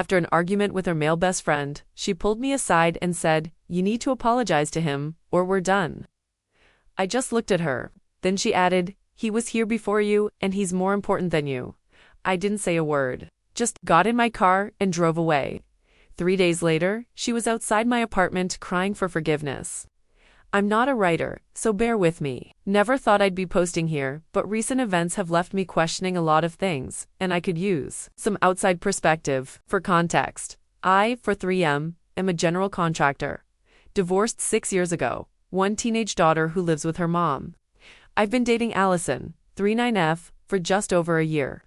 After an argument with her male best friend, she pulled me aside and said, "You need to apologize to him, or we're done." I just looked at her. Then she added, "He was here before you, and he's more important than you." I didn't say a word. Just got in my car and drove away. 3 days later, she was outside my apartment crying for forgiveness. I'm not a writer, so bear with me. Never thought I'd be posting here, but recent events have left me questioning a lot of things, and I could use some outside perspective. For context, I, for 3M, am a general contractor. Divorced 6 years ago, one teenage daughter who lives with her mom. I've been dating Allison, 39F, for just over a year.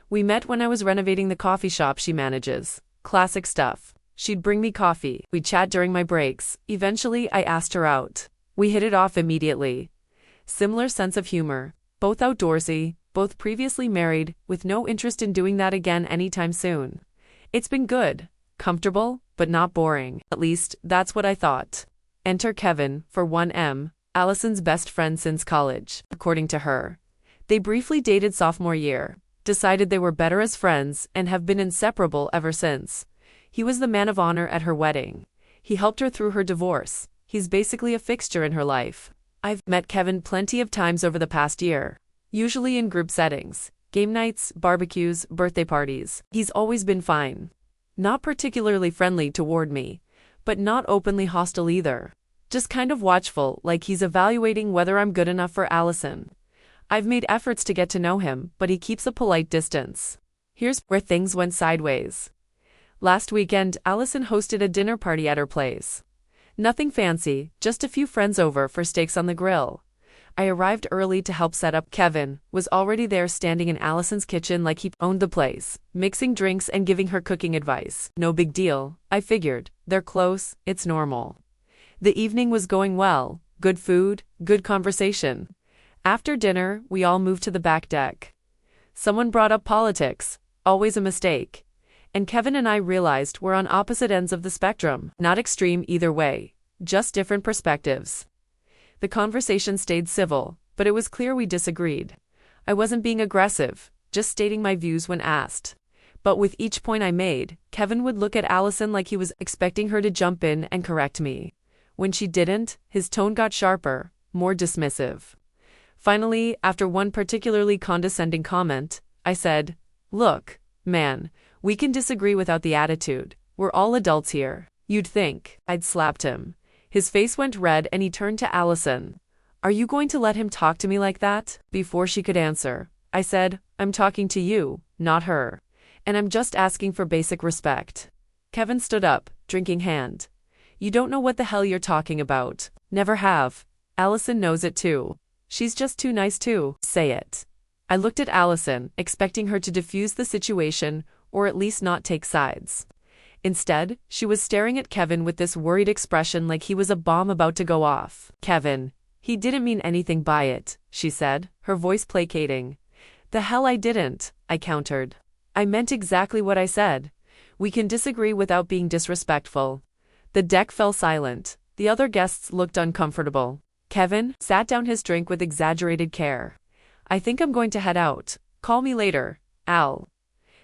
We met when I was renovating the coffee shop she manages. Classic stuff. She'd bring me coffee. We'd chat during my breaks. Eventually, I asked her out. We hit it off immediately. Similar sense of humor. Both outdoorsy, both previously married, with no interest in doing that again anytime soon. It's been good. Comfortable, but not boring. At least, that's what I thought. Enter Kevin, for 1M, Allison's best friend since college, according to her. They briefly dated sophomore year, decided they were better as friends, and have been inseparable ever since. He was the man of honor at her wedding. He helped her through her divorce. He's basically a fixture in her life. I've met Kevin plenty of times over the past year, usually in group settings, game nights, barbecues, birthday parties. He's always been fine. Not particularly friendly toward me, but not openly hostile either. Just kind of watchful, like he's evaluating whether I'm good enough for Allison. I've made efforts to get to know him, but he keeps a polite distance. Here's where things went sideways. Last weekend, Allison hosted a dinner party at her place. Nothing fancy, just a few friends over for steaks on the grill. I arrived early to help set up. Kevin was already there standing in Allison's kitchen like he owned the place, mixing drinks and giving her cooking advice. No big deal, I figured. They're close, it's normal. The evening was going well, good food, good conversation. After dinner, we all moved to the back deck. Someone brought up politics, always a mistake. And Kevin and I realized we're on opposite ends of the spectrum. Not extreme either way, just different perspectives. The conversation stayed civil, but it was clear we disagreed. I wasn't being aggressive, just stating my views when asked. But with each point I made, Kevin would look at Allison like he was expecting her to jump in and correct me. When she didn't, his tone got sharper, more dismissive. Finally, after one particularly condescending comment, I said, "Look, man, we can disagree without the attitude. We're all adults here." You'd think I'd slapped him. His face went red and he turned to Allison. "Are you going to let him talk to me like that?" Before she could answer, I said, "I'm talking to you, not her. And I'm just asking for basic respect." Kevin stood up, drinking hand. "You don't know what the hell you're talking about. Never have. Allison knows it too. She's just too nice to say it." I looked at Allison, expecting her to diffuse the situation, or at least not take sides. Instead, she was staring at Kevin with this worried expression like he was a bomb about to go off. "Kevin, he didn't mean anything by it," she said, her voice placating. "The hell I didn't," I countered. "I meant exactly what I said. We can disagree without being disrespectful." The deck fell silent. The other guests looked uncomfortable. Kevin sat down his drink with exaggerated care. "I think I'm going to head out. Call me later, Al."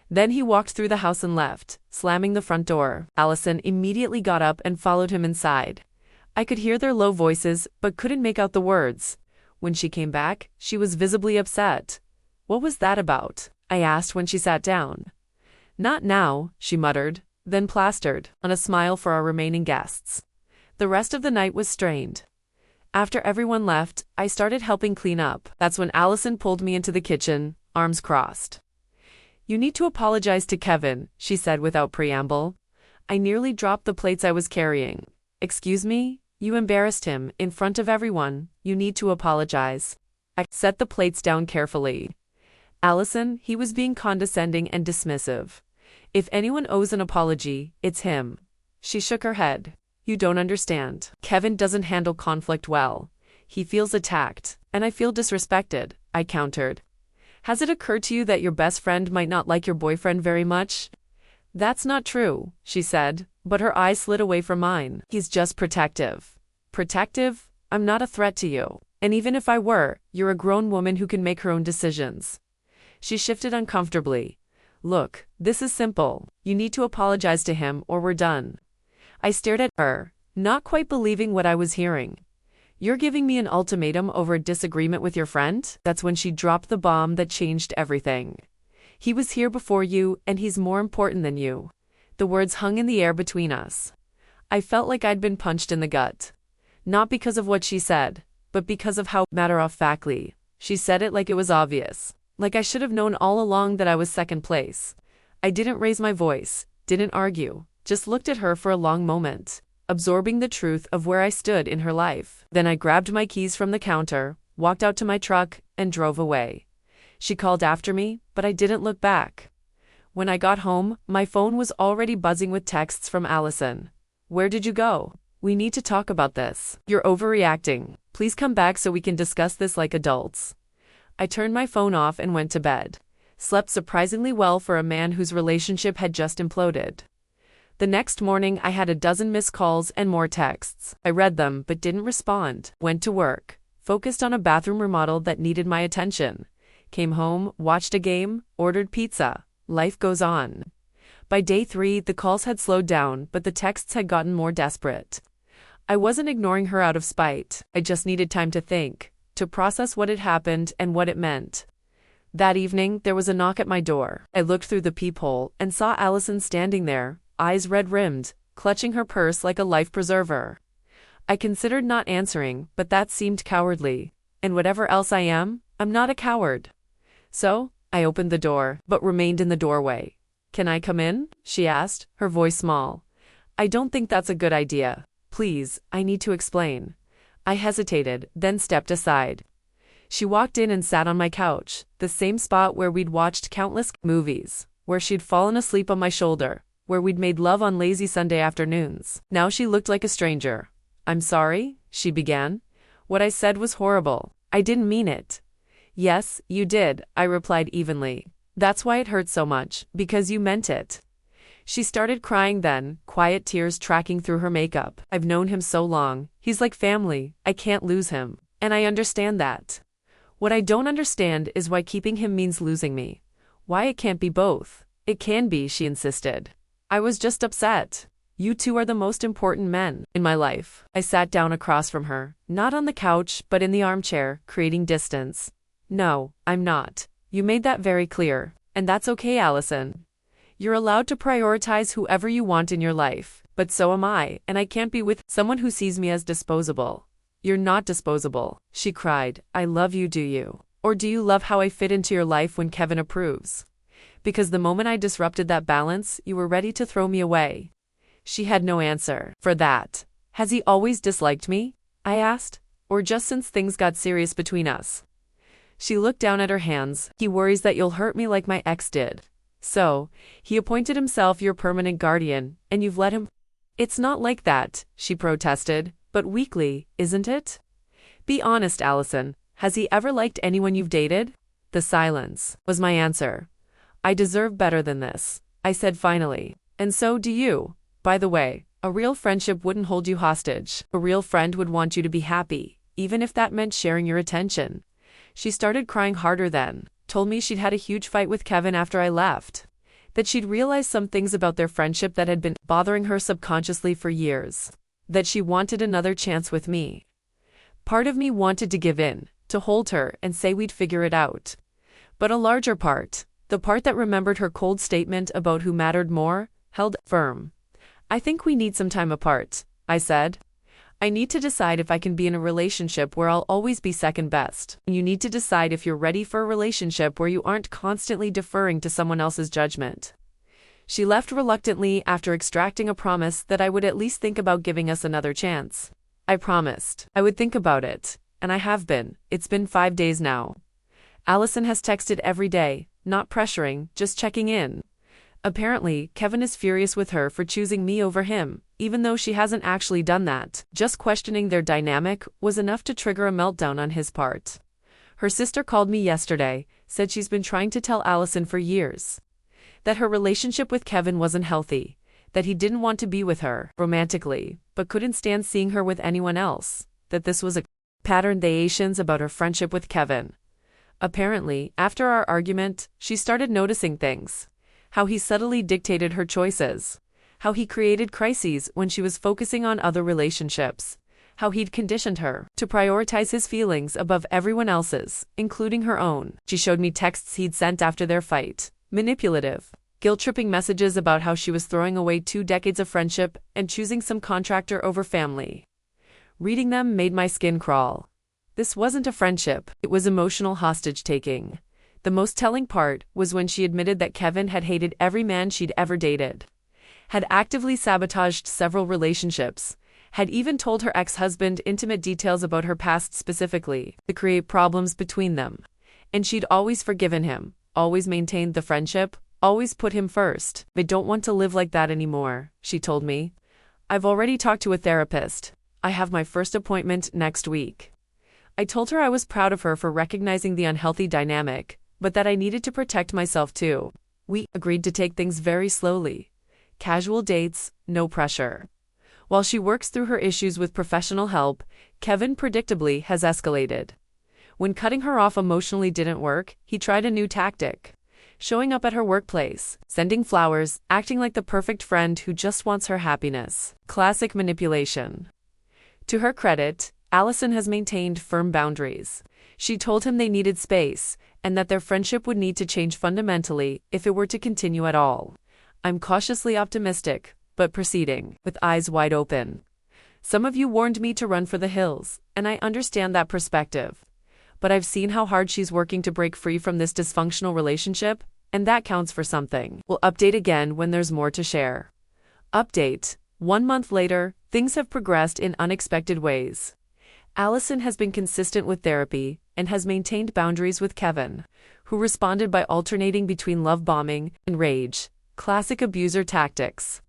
Then he walked through the house and left, slamming the front door. Allison immediately got up and followed him inside. I could hear their low voices, but couldn't make out the words. When she came back, she was visibly upset. "What was that about?" I asked when she sat down. "Not now," she muttered, then plastered on a smile for our remaining guests. The rest of the night was strained. After everyone left, I started helping clean up. That's when Allison pulled me into the kitchen, arms crossed. "You need to apologize to Kevin," she said without preamble. I nearly dropped the plates I was carrying. "Excuse me? You embarrassed him, in front of everyone. You need to apologize." I set the plates down carefully. "Allison, he was being condescending and dismissive. If anyone owes an apology, it's him." She shook her head. "You don't understand. Kevin doesn't handle conflict well. He feels attacked, and I feel disrespected," I countered. "Has it occurred to you that your best friend might not like your boyfriend very much?" "That's not true," she said, but her eyes slid away from mine. "He's just protective." "Protective? I'm not a threat to you. And even if I were, you're a grown woman who can make her own decisions." She shifted uncomfortably. Look, this is simple. You need to apologize to him or we're done. I stared at her, not quite believing what I was hearing. You're giving me an ultimatum over a disagreement with your friend? That's when she dropped the bomb that changed everything. He was here before you, and he's more important than you. The words hung in the air between us. I felt like I'd been punched in the gut. Not because of what she said, but because of how matter-of-factly she said it, like it was obvious. Like I should have known all along that I was second place. I didn't raise my voice, didn't argue, just looked at her for a long moment, absorbing the truth of where I stood in her life. Then I grabbed my keys from the counter, walked out to my truck, and drove away. She called after me, but I didn't look back. When I got home, my phone was already buzzing with texts from Allison. Where did you go? We need to talk about this. You're overreacting. Please come back so we can discuss this like adults. I turned my phone off and went to bed. Slept surprisingly well for a man whose relationship had just imploded. The next morning I had a dozen missed calls and more texts. I read them but didn't respond. Went to work. Focused on a bathroom remodel that needed my attention. Came home, watched a game, ordered pizza. Life goes on. By day 3, the calls had slowed down, but the texts had gotten more desperate. I wasn't ignoring her out of spite. I just needed time to think, to process what had happened and what it meant. That evening, there was a knock at my door. I looked through the peephole and saw Allison standing there, eyes red-rimmed, clutching her purse like a life preserver. I considered not answering, but that seemed cowardly. And whatever else I am, I'm not a coward. So, I opened the door, but remained in the doorway. Can I come in? She asked, her voice small. I don't think that's a good idea. Please, I need to explain. I hesitated, then stepped aside. She walked in and sat on my couch, the same spot where we'd watched countless movies, where she'd fallen asleep on my shoulder, where we'd made love on lazy Sunday afternoons. Now she looked like a stranger. I'm sorry, she began. What I said was horrible. I didn't mean it. Yes, you did, I replied evenly. That's why it hurt so much, because you meant it. She started crying then, quiet tears tracking through her makeup. I've known him so long. He's like family. I can't lose him. And I understand that. What I don't understand is why keeping him means losing me. Why it can't be both. It can be, she insisted. I was just upset. You two are the most important men in my life. I sat down across from her, not on the couch, but in the armchair, creating distance. No, I'm not. You made that very clear. And that's okay, Allison. You're allowed to prioritize whoever you want in your life, but so am I, and I can't be with someone who sees me as disposable. You're not disposable, she cried. I love you, do you? Or do you love how I fit into your life when Kevin approves? Because the moment I disrupted that balance, you were ready to throw me away. She had no answer for that. Has he always disliked me? I asked. Or just since things got serious between us? She looked down at her hands. He worries that you'll hurt me like my ex did. So, he appointed himself your permanent guardian, and you've let him. It's not like that, she protested, but weakly, isn't it? Be honest, Allison. Has he ever liked anyone you've dated? The silence was my answer. I deserve better than this, I said finally. And so do you. By the way, a real friendship wouldn't hold you hostage. A real friend would want you to be happy, even if that meant sharing your attention. She started crying harder then. Told me she'd had a huge fight with Kevin after I left. That she'd realized some things about their friendship that had been bothering her subconsciously for years. That she wanted another chance with me. Part of me wanted to give in, to hold her and say we'd figure it out. But a larger part, the part that remembered her cold statement about who mattered more, held firm. I think we need some time apart, I said. I need to decide if I can be in a relationship where I'll always be second best. You need to decide if you're ready for a relationship where you aren't constantly deferring to someone else's judgment. She left reluctantly after extracting a promise that I would at least think about giving us another chance. I promised I would think about it, and I have been. It's been 5 days now. Allison has texted every day, not pressuring, just checking in. Apparently, Kevin is furious with her for choosing me over him, even though she hasn't actually done that. Just questioning their dynamic was enough to trigger a meltdown on his part. Her sister called me yesterday, said she's been trying to tell Allison for years. That her relationship with Kevin wasn't healthy, that he didn't want to be with her romantically, but couldn't stand seeing her with anyone else, that this was a pattern they Asians about her friendship with Kevin. Apparently, after our argument, she started noticing things. how he subtly dictated her choices, how he created crises when she was focusing on other relationships, how he'd conditioned her to prioritize his feelings above everyone else's, including her own. She showed me texts he'd sent after their fight, manipulative, guilt-tripping messages about how she was throwing away 2 decades of friendship and choosing some contractor over family. Reading them made my skin crawl. This wasn't a friendship, it was emotional hostage-taking. The most telling part was when she admitted that Kevin had hated every man she'd ever dated, had actively sabotaged several relationships, had even told her ex-husband intimate details about her past specifically to create problems between them. And she'd always forgiven him, always maintained the friendship, always put him first. "I don't want to live like that anymore," she told me. "I've already talked to a therapist. I have my first appointment next week." I told her I was proud of her for recognizing the unhealthy dynamic, but that I needed to protect myself too. We agreed to take things very slowly. Casual dates, no pressure. While she works through her issues with professional help, Kevin predictably has escalated. When cutting her off emotionally didn't work, he tried a new tactic. Showing up at her workplace, sending flowers, acting like the perfect friend who just wants her happiness. Classic manipulation. To her credit, Allison has maintained firm boundaries. She told him they needed space, and that their friendship would need to change fundamentally if it were to continue at all. I'm cautiously optimistic, but proceeding with eyes wide open. Some of you warned me to run for the hills, and I understand that perspective. But I've seen how hard she's working to break free from this dysfunctional relationship, and that counts for something. We'll update again when there's more to share. Update: 1 month later, things have progressed in unexpected ways. Allison has been consistent with therapy and has maintained boundaries with Kevin, who responded by alternating between love bombing and rage. Classic abuser tactics.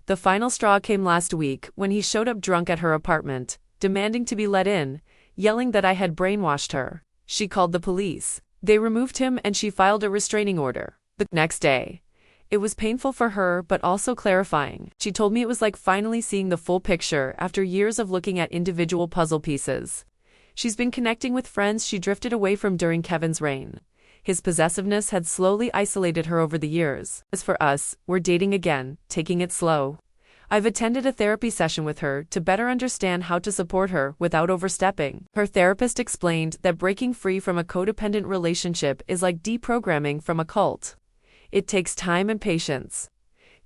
The final straw came last week when he showed up drunk at her apartment, demanding to be let in, yelling that I had brainwashed her. She called the police. They removed him and she filed a restraining order the next day. It was painful for her but also clarifying. She told me it was like finally seeing the full picture after years of looking at individual puzzle pieces. She's been connecting with friends she drifted away from during Kevin's reign. His possessiveness had slowly isolated her over the years. As for us, we're dating again, taking it slow. I've attended a therapy session with her to better understand how to support her without overstepping. Her therapist explained that breaking free from a codependent relationship is like deprogramming from a cult. It takes time and patience.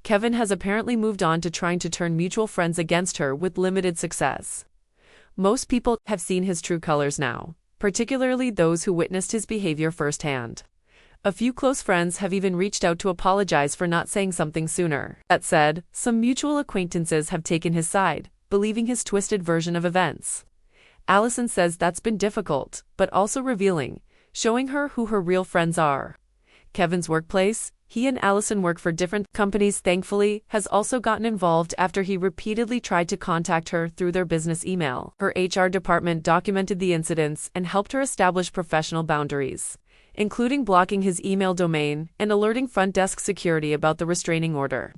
Kevin has apparently moved on to trying to turn mutual friends against her with limited success. Most people have seen his true colors now, particularly those who witnessed his behavior firsthand. A few close friends have even reached out to apologize for not saying something sooner. That said, some mutual acquaintances have taken his side, believing his twisted version of events. Allison says that's been difficult, but also revealing, showing her who her real friends are. Kevin's workplace, he and Allison work for different companies thankfully, has also gotten involved after he repeatedly tried to contact her through their business email. Her HR department documented the incidents and helped her establish professional boundaries, including blocking his email domain and alerting front desk security about the restraining order.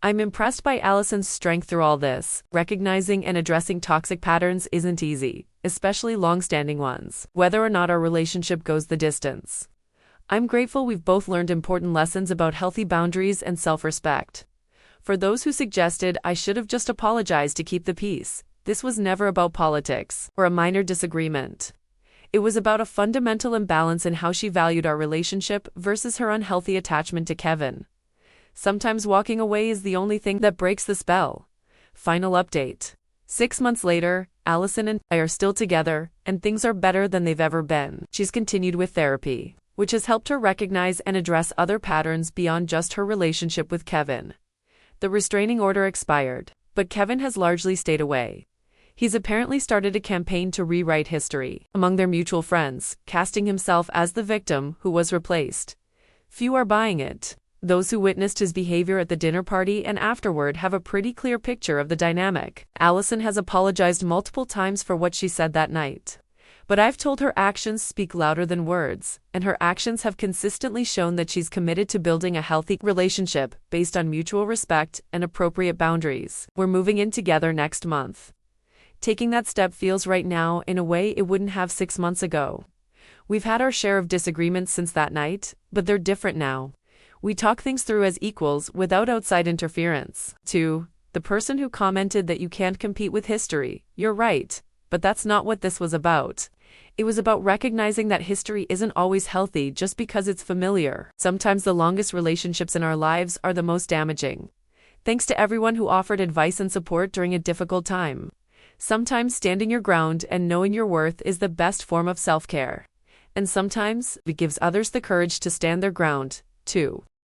I'm impressed by Allison's strength through all this. Recognizing and addressing toxic patterns isn't easy, especially long-standing ones, whether or not our relationship goes the distance. I'm grateful we've both learned important lessons about healthy boundaries and self-respect. For those who suggested I should have just apologized to keep the peace, this was never about politics or a minor disagreement. It was about a fundamental imbalance in how she valued our relationship versus her unhealthy attachment to Kevin. Sometimes walking away is the only thing that breaks the spell. Final update. 6 months later, Allison and I are still together, and things are better than they've ever been. She's continued with therapy, which has helped her recognize and address other patterns beyond just her relationship with Kevin. The restraining order expired, but Kevin has largely stayed away. He's apparently started a campaign to rewrite history among their mutual friends, casting himself as the victim who was replaced. Few are buying it. Those who witnessed his behavior at the dinner party and afterward have a pretty clear picture of the dynamic. Allison has apologized multiple times for what she said that night. But I've told her actions speak louder than words, and her actions have consistently shown that she's committed to building a healthy relationship based on mutual respect and appropriate boundaries. We're moving in together next month. Taking that step feels right now in a way it wouldn't have 6 months ago. We've had our share of disagreements since that night, but they're different now. We talk things through as equals without outside interference. 2. The person who commented that you can't compete with history. You're right, but that's not what this was about. It was about recognizing that history isn't always healthy just because it's familiar. Sometimes the longest relationships in our lives are the most damaging. Thanks to everyone who offered advice and support during a difficult time. Sometimes standing your ground and knowing your worth is the best form of self-care. And sometimes it gives others the courage to stand their ground, too.